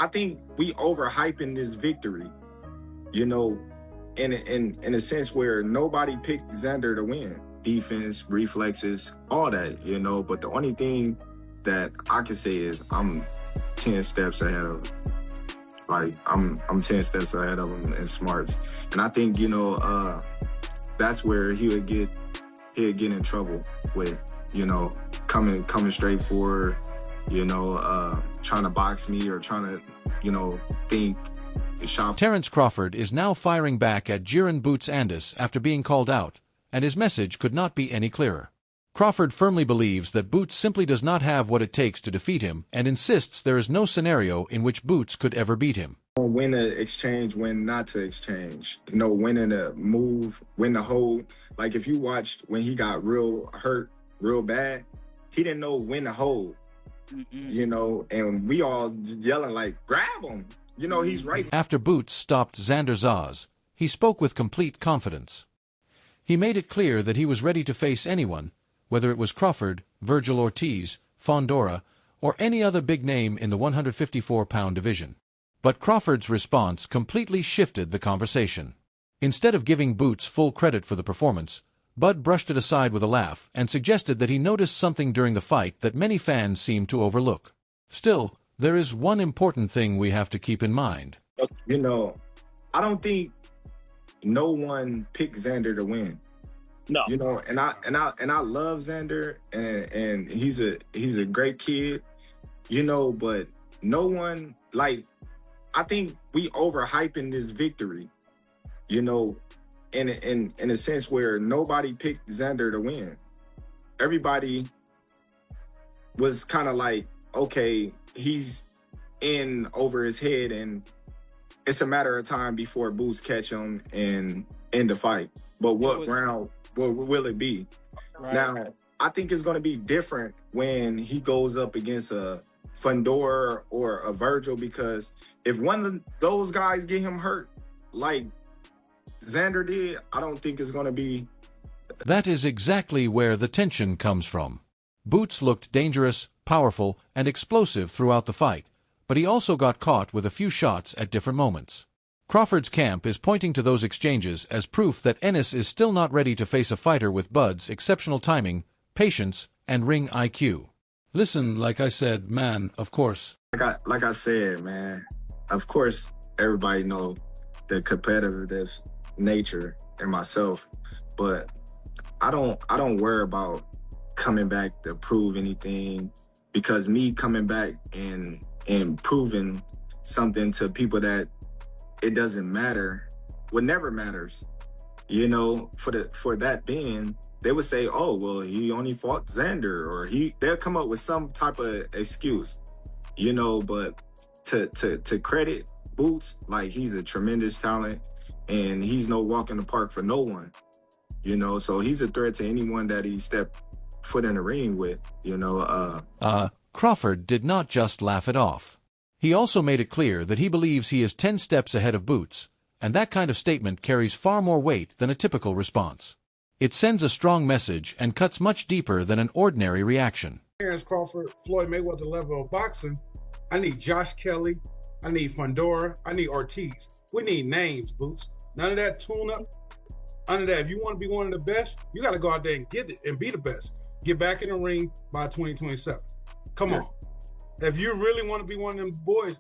I think we overhyping this victory, you know, in a sense where nobody picked Xander to win. Defense, reflexes, all that, But the only thing that I can say is I'm 10 steps ahead of him. Like I'm 10 steps ahead of him in smarts. And I think, that's where he'd get in trouble with, coming straight forward, trying to box me or trying to, think. Terence Crawford is now firing back at Jaron Ennis after being called out, and his message could not be any clearer. Crawford firmly believes that Boots simply does not have what it takes to defeat him and insists there is no scenario in which Boots could ever beat him. When to exchange, when not to exchange. When in a move, when to hold. Like if you watched when he got real hurt, real bad, he didn't know when to hold. And we all yelling like, grab him. He's right. After Boots stopped Xander Zaz, he spoke with complete confidence. He made it clear that he was ready to face anyone, whether it was Crawford, Virgil Ortiz, Fondora, or any other big name in the 154-pound division. But Crawford's response completely shifted the conversation. Instead of giving Boots full credit for the performance, Bud brushed it aside with a laugh and suggested that he noticed something during the fight that many fans seem to overlook. Still, there is one important thing we have to keep in mind. I don't think no one picked Xander to win. No. And I love Xander and he's a great kid, but no one, like, I think we overhyping this victory, in a sense where nobody picked Xander to win. Everybody was kind of like, okay, he's in over his head and it's a matter of time before Boots catch him and end the fight. But what round will it be? Right. Now, I think it's going to be different when he goes up against a Fondora or a Virgil, because if one of those guys get him hurt like Xander did, I don't think it's going to be. That is exactly where the tension comes from. Boots looked dangerous, powerful, and explosive throughout the fight, but he also got caught with a few shots at different moments. Crawford's camp is pointing to those exchanges as proof that Ennis is still not ready to face a fighter with Bud's exceptional timing, patience, and ring IQ. Listen, like I said, man, of course. Like I said, man, of course, everybody know the competitive nature in myself, but I don't worry about coming back to prove anything, because me coming back and proving something to people that it doesn't matter, what never matters, for that being, they would say, oh, well, he only fought Xander, or they'll come up with some type of excuse, but to credit Boots, like, he's a tremendous talent and he's no walk in the park for no one, so he's a threat to anyone that he stepped foot in the ring with, Crawford did not just laugh it off. He also made it clear that he believes he is 10 steps ahead of Boots, and that kind of statement carries far more weight than a typical response. It sends a strong message and cuts much deeper than an ordinary reaction. Terence Crawford, Floyd Mayweather level of boxing, I need Josh Kelly, I need Fondora, I need Ortiz. We need names, Boots. None of that tune-up, none of that. If you want to be one of the best, you got to go out there and get it and be the best. Get back in the ring by 2027. Come on. If you really want to be one of them boys,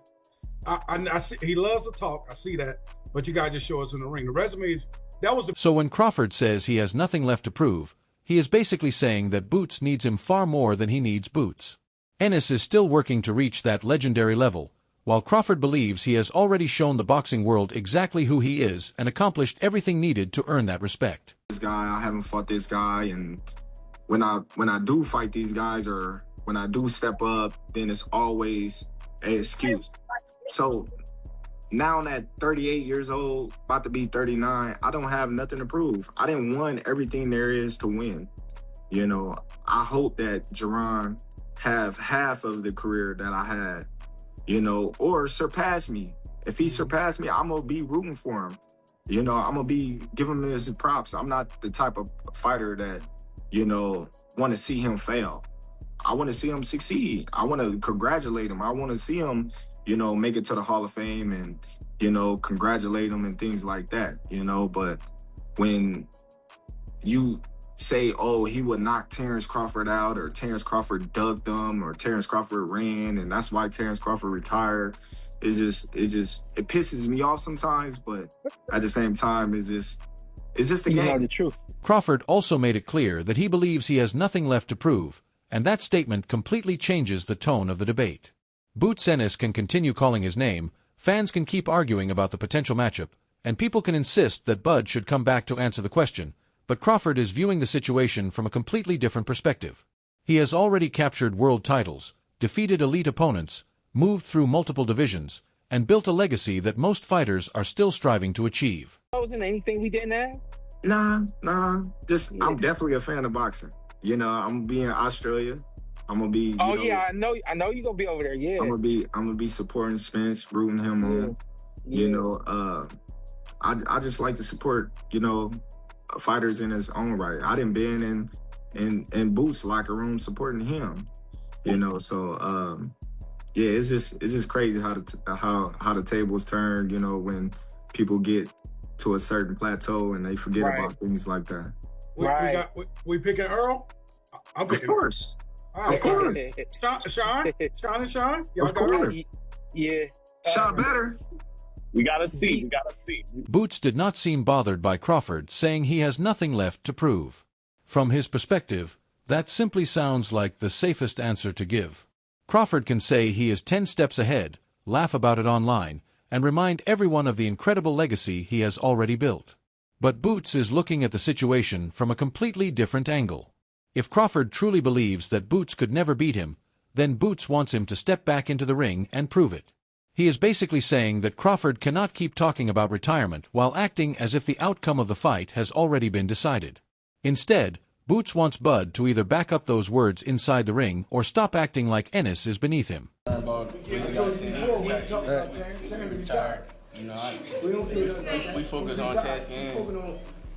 I see he loves to talk. I see that, but you gotta just show us in the ring. The resumes, that was the. So when Crawford says he has nothing left to prove, he is basically saying that Boots needs him far more than he needs Boots. Ennis is still working to reach that legendary level, while Crawford believes he has already shown the boxing world exactly who he is and accomplished everything needed to earn that respect. This guy, I haven't fought this guy, and when I do fight these guys, or when I do step up, then it's always an excuse. So now that 38 years old, about to be 39, I don't have nothing to prove. I didn't win everything there is to win. I hope that Jaron have half of the career that I had, or surpass me. If he surpassed me, I'm going to be rooting for him. I'm going to be giving him his props. I'm not the type of fighter that, want to see him fail. I want to see him succeed. I want to congratulate him. I want to see him make it to the Hall of Fame and, congratulate him and things like that, but when you say, oh, he would knock Terence Crawford out, or Terence Crawford ducked him, or Terence Crawford ran, and that's why Terence Crawford retired. It pisses me off sometimes, but at the same time, it's just the game. The truth. Crawford also made it clear that he believes he has nothing left to prove, and that statement completely changes the tone of the debate. Boots Ennis can continue calling his name, fans can keep arguing about the potential matchup, and people can insist that Bud should come back to answer the question, but Crawford is viewing the situation from a completely different perspective. He has already captured world titles, defeated elite opponents, moved through multiple divisions, and built a legacy that most fighters are still striving to achieve. Wasn't anything we didn't have? Nah. I'm definitely a fan of boxing. I'm gonna be in Australia. I'm gonna be. I know you're gonna be over there. Yeah. I'm gonna be supporting Spence, rooting him on. Yeah. I just like to support, fighters in his own right. I done been in Boots' locker room supporting him. So it's just crazy how the tables turn. when people get to a certain plateau and they forget about things like that. We picking Earl. I'm picking. Of course. Of course. Sean and Sean. Of course. Yeah. Sean better. We gotta see. Boots did not seem bothered by Crawford saying he has nothing left to prove. From his perspective, that simply sounds like the safest answer to give. Crawford can say he is 10 steps ahead, laugh about it online, and remind everyone of the incredible legacy he has already built. But Boots is looking at the situation from a completely different angle. If Crawford truly believes that Boots could never beat him, then Boots wants him to step back into the ring and prove it. He is basically saying that Crawford cannot keep talking about retirement while acting as if the outcome of the fight has already been decided. Instead, Boots wants Bud to either back up those words inside the ring or stop acting like Ennis is beneath him. We focus on tasking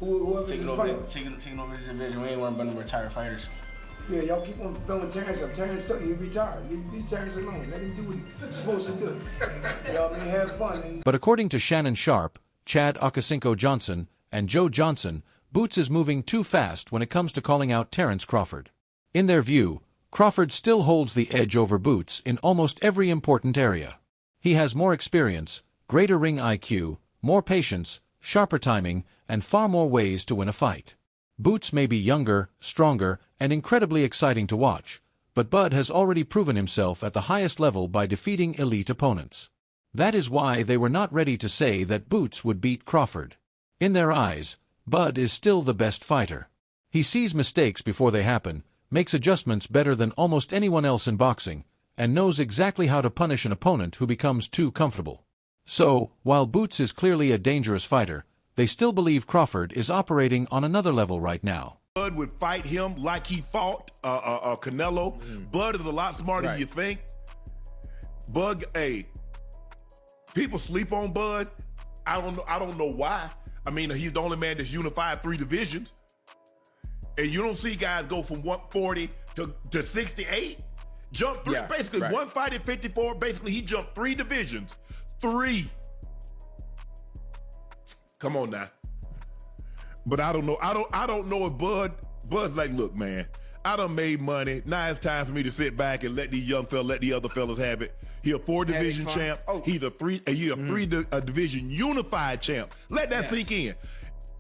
and taking over this division. We ain't worrying about the retired fighters. Yeah, y'all keep on throwing Terence up. Terence up, he's retired. You leave Terence alone. Let him do what he's supposed to do. Y'all may have fun. But according to Shannon Sharp, Chad Okosinko Johnson, and Joe Johnson, Boots is moving too fast when it comes to calling out Terence Crawford. In their view, Crawford still holds the edge over Boots in almost every important area. He has more experience, greater ring IQ, more patience, sharper timing, and far more ways to win a fight. Boots may be younger, stronger, and incredibly exciting to watch, but Bud has already proven himself at the highest level by defeating elite opponents. That is why they were not ready to say that Boots would beat Crawford. In their eyes, Bud is still the best fighter. He sees mistakes before they happen, makes adjustments better than almost anyone else in boxing, and knows exactly how to punish an opponent who becomes too comfortable. So, while Boots is clearly a dangerous fighter, they still believe Crawford is operating on another level right now. Bud would fight him like he fought Canelo. Bud is a lot smarter than you think. Bud, people sleep on Bud. I don't know why. I mean, he's the only man that's unified 3 divisions. And you don't see guys go from 140 to 68. Jump 3, basically one fight at 54. Basically, he jumped 3 divisions. 3. Come on now. But I don't know. I don't know if Bud's like, look, man, I done made money. Now it's time for me to sit back and let these other fellas have it. He a 4-division champ. He's a 3-division unified champ. Let that sink in.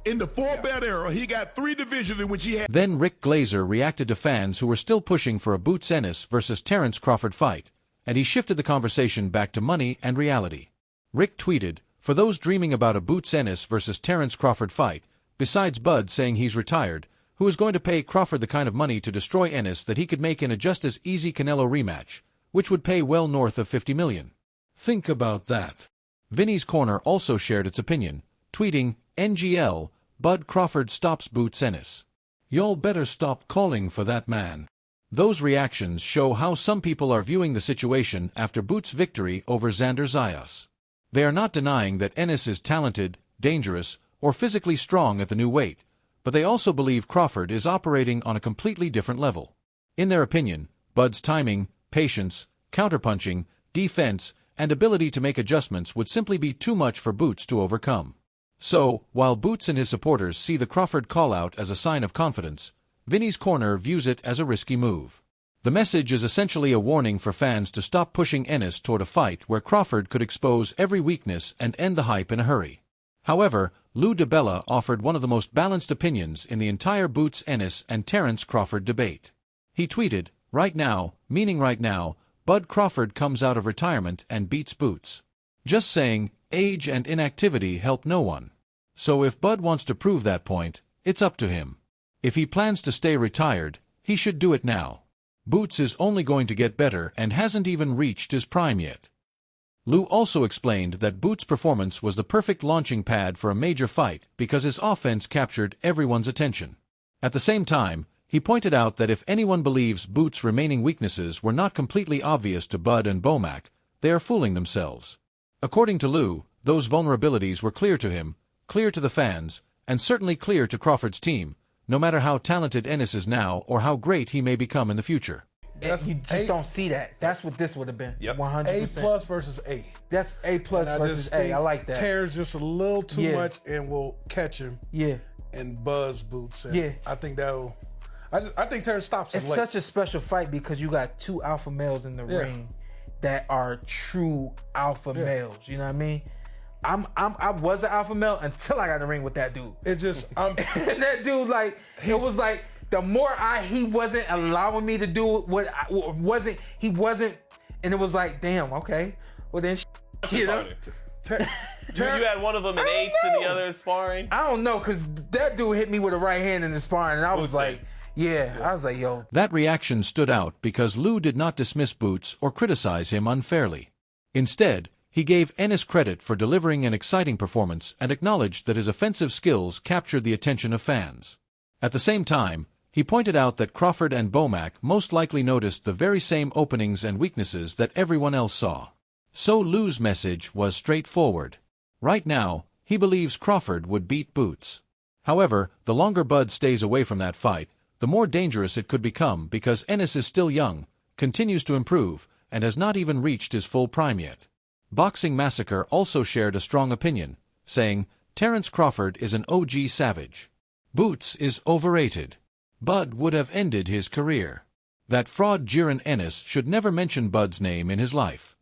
In the 4-belt era, he got 3 divisions in which he had. Then Rick Glazer reacted to fans who were still pushing for a Boots Ennis versus Terence Crawford fight, and he shifted the conversation back to money and reality. Rick tweeted, "For those dreaming about a Boots Ennis versus Terence Crawford fight, besides Bud saying he's retired, who is going to pay Crawford the kind of money to destroy Ennis that he could make in a just as easy Canelo rematch, which would pay well north of $50 million. Think about that." Vinny's Corner also shared its opinion, tweeting, "NGL, Bud Crawford stops Boots Ennis. Y'all better stop calling for that man." Those reactions show how some people are viewing the situation after Boots' victory over Xander Zayas. They are not denying that Ennis is talented, dangerous, or physically strong at the new weight, but they also believe Crawford is operating on a completely different level. In their opinion, Bud's timing, patience, counterpunching, defense, and ability to make adjustments would simply be too much for Boots to overcome. So, while Boots and his supporters see the Crawford call-out as a sign of confidence, Vinny's Corner views it as a risky move. The message is essentially a warning for fans to stop pushing Ennis toward a fight where Crawford could expose every weakness and end the hype in a hurry. However, Lou DiBella offered one of the most balanced opinions in the entire Boots-Ennis and Terence Crawford debate. He tweeted, "Right now, meaning right now, Bud Crawford comes out of retirement and beats Boots. Just saying, age and inactivity help no one. So if Bud wants to prove that point, it's up to him. If he plans to stay retired, he should do it now. Boots is only going to get better and hasn't even reached his prime yet." Lou also explained that Boots' performance was the perfect launching pad for a major fight because his offense captured everyone's attention. At the same time, he pointed out that if anyone believes Boots' remaining weaknesses were not completely obvious to Bud and Bomac, they are fooling themselves. According to Lou, those vulnerabilities were clear to him, clear to the fans, and certainly clear to Crawford's team, no matter how talented Ennis is now or how great he may become in the future. You just don't see that. That's what this would have been. Yep. 100%. A+ versus A. That's A+ versus A. I like that. Terrence just a little too much and will catch him. Yeah. And buzz Boots. And yeah. I think that'll. I think Terrence stops him It's late. such a special fight because you got two alpha males in the ring that are true alpha males. You know what I mean? I was an alpha male until I got in the ring with that dude. It just and that dude, like, it was like the more he wasn't allowing me to do what he wasn't, and it was like, damn, okay, well then, you know. You had one of them in eights and the other in sparring? I don't know, because that dude hit me with a right hand in the sparring, and I was like, I was like, yo. That reaction stood out because Lou did not dismiss Boots or criticize him unfairly. Instead, he gave Ennis credit for delivering an exciting performance and acknowledged that his offensive skills captured the attention of fans. At the same time, he pointed out that Crawford and Bomac most likely noticed the very same openings and weaknesses that everyone else saw. So Lou's message was straightforward. Right now, he believes Crawford would beat Boots. However, the longer Bud stays away from that fight, the more dangerous it could become because Ennis is still young, continues to improve, and has not even reached his full prime yet. Boxing Massacre also shared a strong opinion, saying, "Terence Crawford is an OG savage. Boots is overrated. Bud would have ended his career. That fraud Jaron Ennis should never mention Bud's name in his life."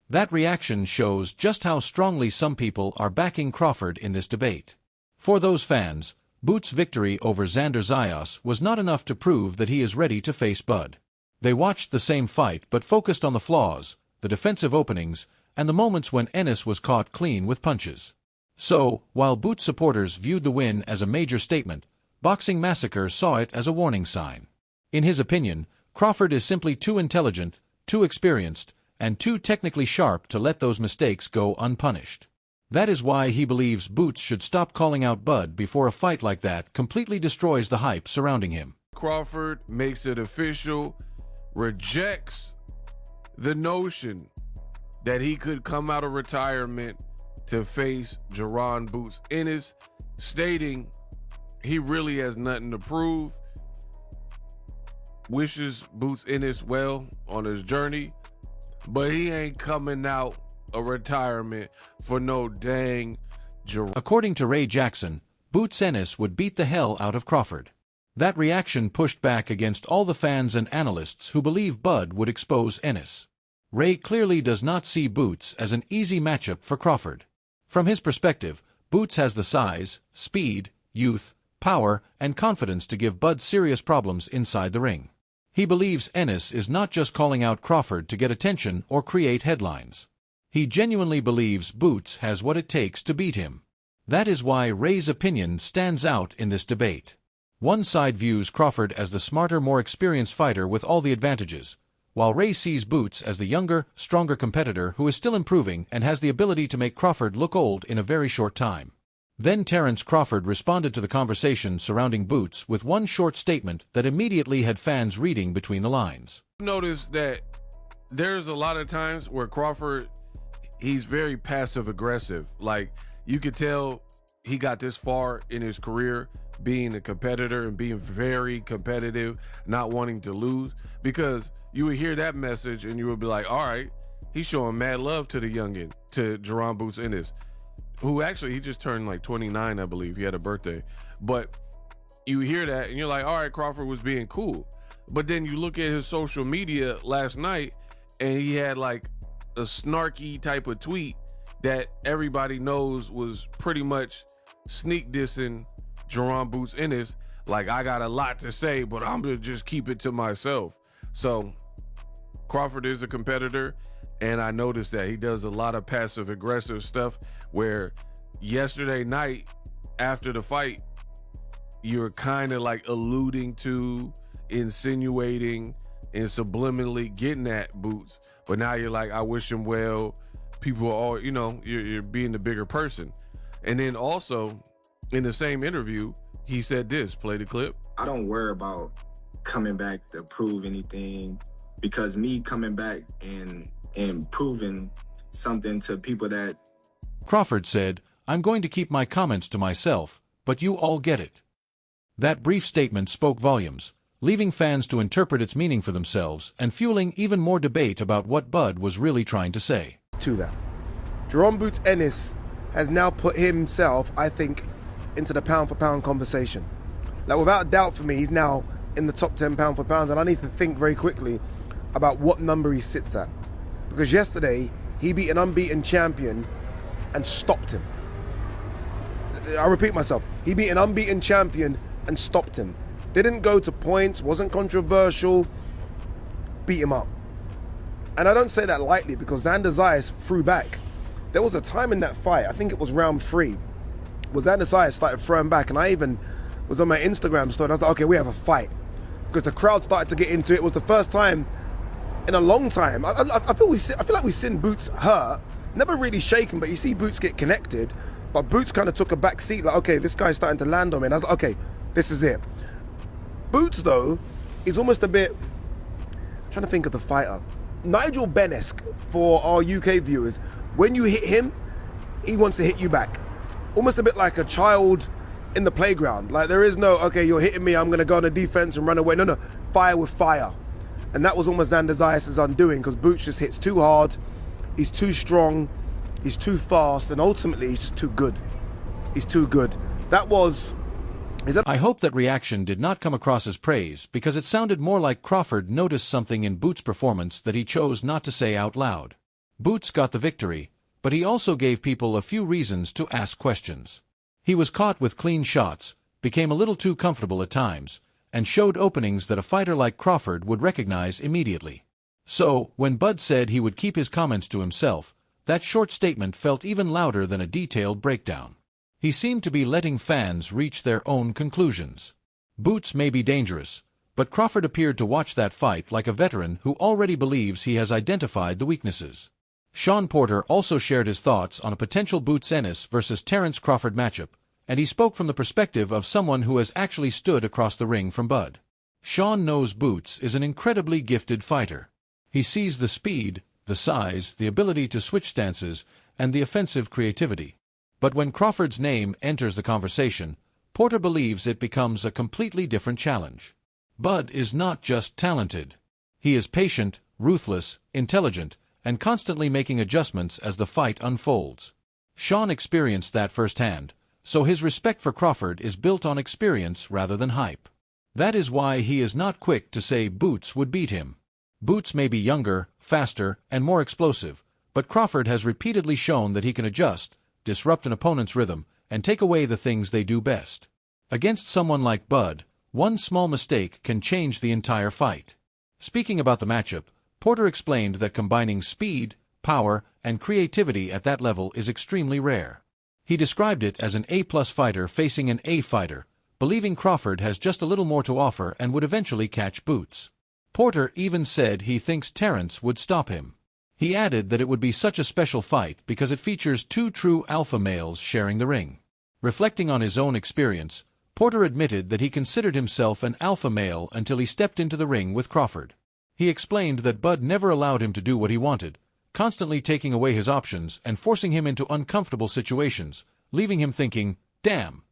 That reaction shows just how strongly some people are backing Crawford in this debate. For those fans, Boots' victory over Xander Zayas was not enough to prove that he is ready to face Bud. They watched the same fight but focused on the flaws, the defensive openings, and the moments when Ennis was caught clean with punches. So, while Boots supporters viewed the win as a major statement, Boxing Massacre saw it as a warning sign. In his opinion, Crawford is simply too intelligent, too experienced, and too technically sharp to let those mistakes go unpunished. That is why he believes Boots should stop calling out Bud before a fight like that completely destroys the hype surrounding him. Crawford makes it official, rejects the notion that he could come out of retirement to face Jaron Boots Ennis, stating he really has nothing to prove. Wishes Boots Ennis well on his journey, but he ain't coming out of retirement for no dang Jaron. According to Ray Jackson, Boots Ennis would beat the hell out of Crawford. That reaction pushed back against all the fans and analysts who believe Bud would expose Ennis. Ray clearly does not see Boots as an easy matchup for Crawford. From his perspective, Boots has the size, speed, youth, power, and confidence to give Bud serious problems inside the ring. He believes Ennis is not just calling out Crawford to get attention or create headlines. He genuinely believes Boots has what it takes to beat him. That is why Ray's opinion stands out in this debate. One side views Crawford as the smarter, more experienced fighter with all the advantages, while Ray sees Boots as the younger, stronger competitor who is still improving and has the ability to make Crawford look old in a very short time. Then Terence Crawford responded to the conversation surrounding Boots with one short statement that immediately had fans reading between the lines. Notice that there's a lot of times where Crawford, he's very passive-aggressive. Like, you could tell he got this far in his career being a competitor and being very competitive, not wanting to lose, because you would hear that message and you would be like, all right, he's showing mad love to the youngin, to Jaron Boots Ennis, who actually, he just turned like 29, I believe. He had a birthday. But you hear that and you're like, all right, Crawford was being cool. But then you look at his social media last night and he had like a snarky type of tweet that everybody knows was pretty much sneak dissing Jaron Boots Ennis. Like, I got a lot to say, but I'm gonna just keep it to myself. So Crawford is a competitor, and I noticed that he does a lot of passive aggressive stuff where yesterday night after the fight, you're kind of like alluding to, insinuating, and subliminally getting at Boots. But now you're like, I wish him well. People are all, you know, you're being the bigger person. And then also in the same interview, he said this, play the clip. I don't worry about coming back to prove anything, because me coming back and proving something to people that... Crawford said, I'm going to keep my comments to myself, but you all get it. That brief statement spoke volumes, leaving fans to interpret its meaning for themselves and fueling even more debate about what Bud was really trying to say. To that, Jaron Boots Ennis has now put himself, I think, into the pound-for-pound conversation. Like, without doubt for me, he's now in the top 10 pound-for-pounds, and I need to think very quickly about what number he sits at. Because yesterday, he beat an unbeaten champion and stopped him. I repeat myself, he beat an unbeaten champion and stopped him. Didn't go to points, wasn't controversial, beat him up. And I don't say that lightly, because Xander Zayas threw back. There was a time in that fight, I think it was round 3, where Xander Zayas started throwing back, and I even was on my Instagram story, and I was like, okay, we have a fight. Because the crowd started to get into it. It was the first time in a long time. I feel like we've seen Boots hurt, never really shaken, but you see Boots get connected, but Boots kind of took a back seat, like, okay, this guy's starting to land on me, and I was like, okay, this is it. Boots, though, is almost a bit, I'm trying to think of the fighter, Nigel Benn-esque for our UK viewers. When you hit him, he wants to hit you back. Almost a bit like a child in the playground. Like, there is no, okay, you're hitting me, I'm going to go on the defense and run away. No, fire with fire. And that was almost Xander Zayas' undoing, because Boots just hits too hard, he's too strong, he's too fast, and ultimately he's just too good. He's too good. I hope that reaction did not come across as praise, because it sounded more like Crawford noticed something in Boots' performance that he chose not to say out loud. Boots got the victory, but he also gave people a few reasons to ask questions. He was caught with clean shots, became a little too comfortable at times, and showed openings that a fighter like Crawford would recognize immediately. So, when Bud said he would keep his comments to himself, that short statement felt even louder than a detailed breakdown. He seemed to be letting fans reach their own conclusions. Boots may be dangerous, but Crawford appeared to watch that fight like a veteran who already believes he has identified the weaknesses. Sean Porter also shared his thoughts on a potential Boots Ennis versus Terence Crawford matchup, and he spoke from the perspective of someone who has actually stood across the ring from Bud. Sean knows Boots is an incredibly gifted fighter. He sees the speed, the size, the ability to switch stances, and the offensive creativity. But when Crawford's name enters the conversation, Porter believes it becomes a completely different challenge. Bud is not just talented. He is patient, ruthless, intelligent, and constantly making adjustments as the fight unfolds. Sean experienced that firsthand, so his respect for Crawford is built on experience rather than hype. That is why he is not quick to say Boots would beat him. Boots may be younger, faster, and more explosive, but Crawford has repeatedly shown that he can adjust, disrupt an opponent's rhythm, and take away the things they do best. Against someone like Bud, one small mistake can change the entire fight. Speaking about the matchup, Porter explained that combining speed, power, and creativity at that level is extremely rare. He described it as an A-plus fighter facing an A fighter, believing Crawford has just a little more to offer and would eventually catch Boots. Porter even said he thinks Terence would stop him. He added that it would be such a special fight because it features two true alpha males sharing the ring. Reflecting on his own experience, Porter admitted that he considered himself an alpha male until he stepped into the ring with Crawford. He explained that Bud never allowed him to do what he wanted, constantly taking away his options and forcing him into uncomfortable situations, leaving him thinking, damn.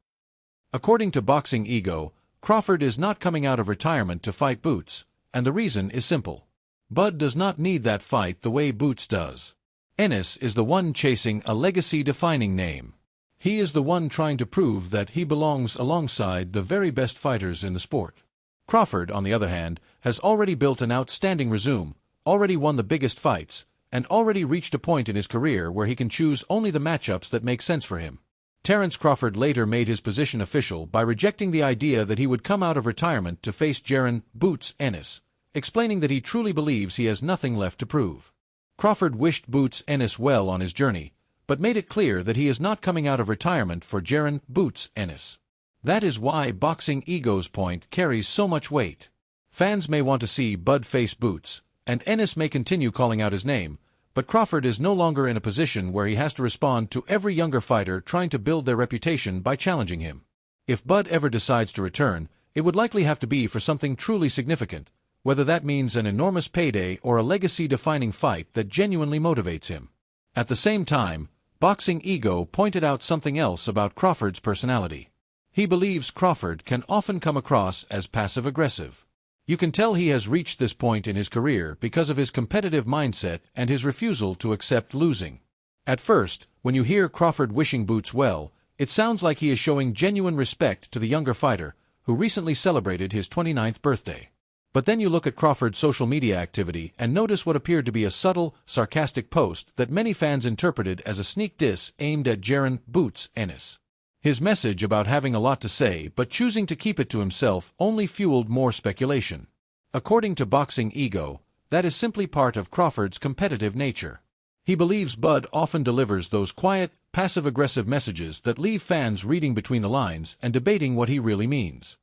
According to Boxing Ego, Crawford is not coming out of retirement to fight Boots, and the reason is simple. Bud does not need that fight the way Boots does. Ennis is the one chasing a legacy-defining name. He is the one trying to prove that he belongs alongside the very best fighters in the sport. Crawford, on the other hand, has already built an outstanding resume, already won the biggest fights, and already reached a point in his career where he can choose only the matchups that make sense for him. Terence Crawford later made his position official by rejecting the idea that he would come out of retirement to face Jaron "Boots" Ennis, explaining that he truly believes he has nothing left to prove. Crawford wished Boots Ennis well on his journey, but made it clear that he is not coming out of retirement for Jaron "Boots" Ennis. That is why boxing ego's point carries so much weight. Fans may want to see Bud face Boots, and Ennis may continue calling out his name, but Crawford is no longer in a position where he has to respond to every younger fighter trying to build their reputation by challenging him. If Bud ever decides to return, it would likely have to be for something truly significant, whether that means an enormous payday or a legacy-defining fight that genuinely motivates him. At the same time, boxing ego pointed out something else about Crawford's personality. He believes Crawford can often come across as passive-aggressive. You can tell he has reached this point in his career because of his competitive mindset and his refusal to accept losing. At first, when you hear Crawford wishing Boots well, it sounds like he is showing genuine respect to the younger fighter, who recently celebrated his 29th birthday. But then you look at Crawford's social media activity and notice what appeared to be a subtle, sarcastic post that many fans interpreted as a sneak diss aimed at Jaron "Boots" Ennis. His message about having a lot to say but choosing to keep it to himself only fueled more speculation. According to Boxing Ego, that is simply part of Crawford's competitive nature. He believes Bud often delivers those quiet, passive-aggressive messages that leave fans reading between the lines and debating what he really means.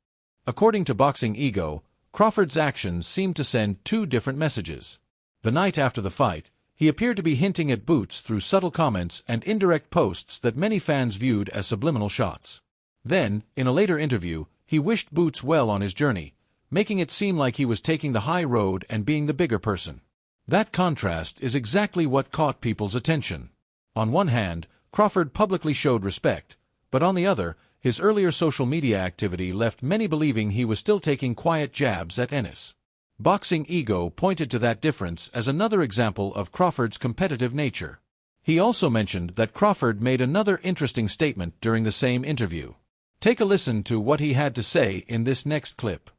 According to Boxing Ego, Crawford's actions seem to send two different messages. The night after the fight, he appeared to be hinting at Boots through subtle comments and indirect posts that many fans viewed as subliminal shots. Then, in a later interview, he wished Boots well on his journey, making it seem like he was taking the high road and being the bigger person. That contrast is exactly what caught people's attention. On one hand, Crawford publicly showed respect, but on the other, his earlier social media activity left many believing he was still taking quiet jabs at Ennis. Boxing Ego pointed to that difference as another example of Crawford's competitive nature. He also mentioned that Crawford made another interesting statement during the same interview. Take a listen to what he had to say in this next clip.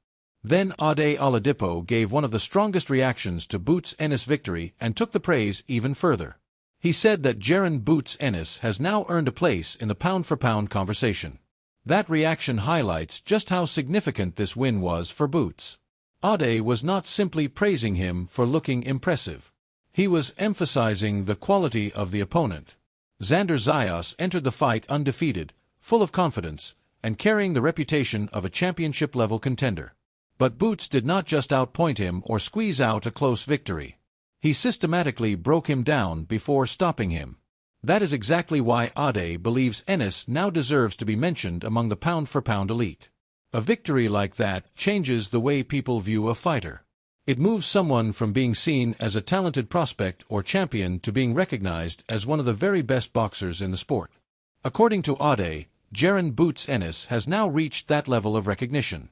Then Ade Oladipo gave one of the strongest reactions to Boots Ennis' victory and took the praise even further. He said that Jaron "Boots" Ennis has now earned a place in the pound-for-pound conversation. That reaction highlights just how significant this win was for Boots. Ade was not simply praising him for looking impressive. He was emphasizing the quality of the opponent. Xander Zayas entered the fight undefeated, full of confidence, and carrying the reputation of a championship-level contender. But Boots did not just outpoint him or squeeze out a close victory. He systematically broke him down before stopping him. That is exactly why Ade believes Ennis now deserves to be mentioned among the pound-for-pound elite. A victory like that changes the way people view a fighter. It moves someone from being seen as a talented prospect or champion to being recognized as one of the very best boxers in the sport. According to Ade, Jaron "Boots" Ennis has now reached that level of recognition.